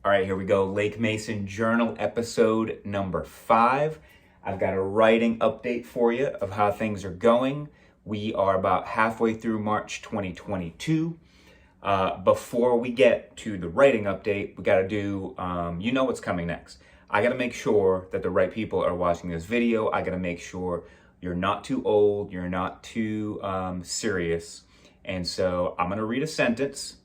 All right, here we go. Lake Mason Journal episode number 5. I've got a writing update for you of how things are going. We are about halfway through March 2022. Before we get to the writing update, we got to do, you know what's coming next. I got to make sure that the right people are watching this video. I got to make sure you're not too old, you're not too serious. And so I'm going to read a sentence.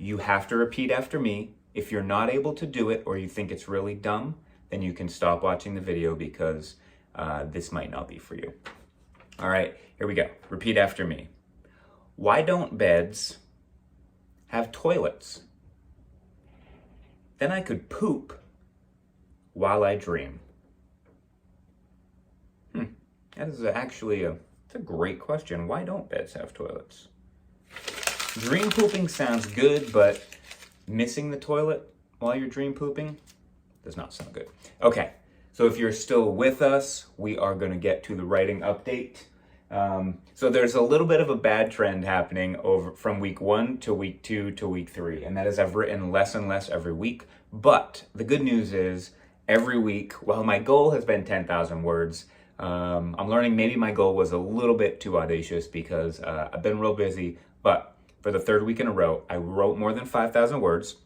You have to repeat after me. If you're not able to do it or you think it's really dumb, then you can stop watching the video because this might not be for you. All right, here we go. Repeat after me. Why don't beds have toilets? Then I could poop while I dream. That is actually it's a great question. Why don't beds have toilets? Dream pooping sounds good, but missing the toilet while you're dream pooping does not sound good. Okay, so if you're still with us, we are going to get to the writing update. So there's a little bit of a bad trend happening over from week 1 to week 2 to week 3, and that is I've written less and less every week. But the good news is every week, while my goal has been 10,000 words, I'm learning maybe my goal was a little bit too audacious because I've been real busy, but for the 3rd week in a row, I wrote more than 5,000 words.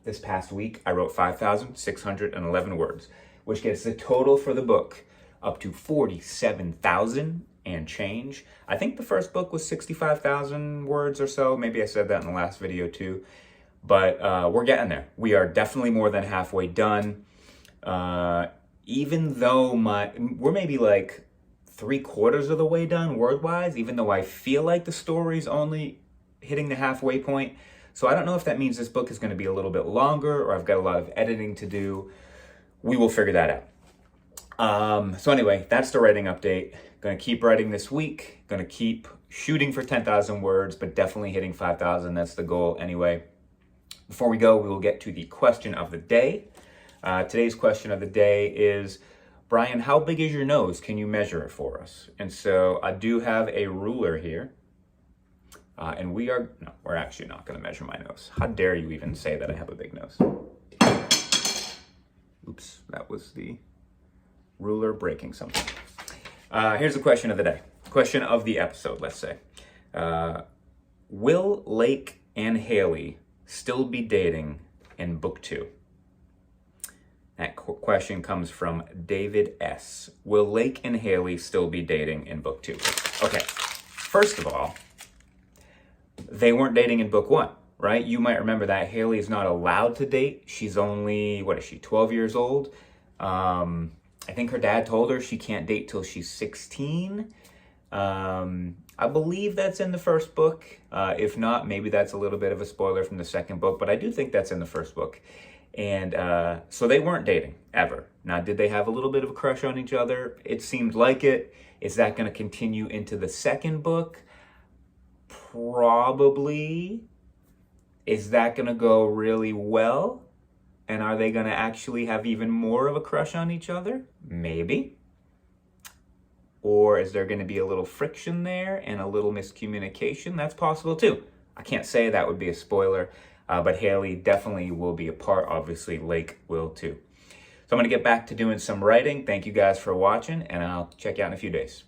This past week, I wrote 5,611 words, which gets the total for the book up to 47,000 and change. I think the first book was 65,000 words or so. Maybe I said that in the last video too. But we're getting there. We are definitely more than halfway done. Even though we're maybe like 3/4 of the way done word-wise, even though I feel like the story's only hitting the halfway point. So I don't know if that means this book is going to be a little bit longer or I've got a lot of editing to do. We will figure that out. So anyway, that's the writing update. Going to keep writing this week. Going to keep shooting for 10,000 words, but definitely hitting 5,000. That's the goal anyway. Before we go, we will get to the question of the day. Today's question of the day is, Brian, how big is your nose? Can you measure it for us? And so I do have a ruler here. And we're actually not going to measure my nose. How dare you even say that I have a big nose? Oops, that was the ruler breaking something. Here's the question of the day. Question of the episode, let's say. Will Lake and Haley still be dating in book 2? That question comes from David S. Will Lake and Haley still be dating in book 2? Okay, first of all, they weren't dating in book 1, right? You might remember that Haley is not allowed to date. She's only, 12 years old? I think her dad told her she can't date till she's 16. I believe that's in the first book. If not, maybe that's a little bit of a spoiler from the second book, but I do think that's in the first book. And so they weren't dating, ever. Now, did they have a little bit of a crush on each other? It seemed like it. Is that going to continue into the second book? Probably. Is that going to go really well? And are they going to actually have even more of a crush on each other? Maybe. Or is there going to be a little friction there and a little miscommunication? That's possible too. I can't say that would be a spoiler, but Haley definitely will be a part. Obviously, Lake will too. So I'm going to get back to doing some writing. Thank you guys for watching, and I'll check you out in a few days.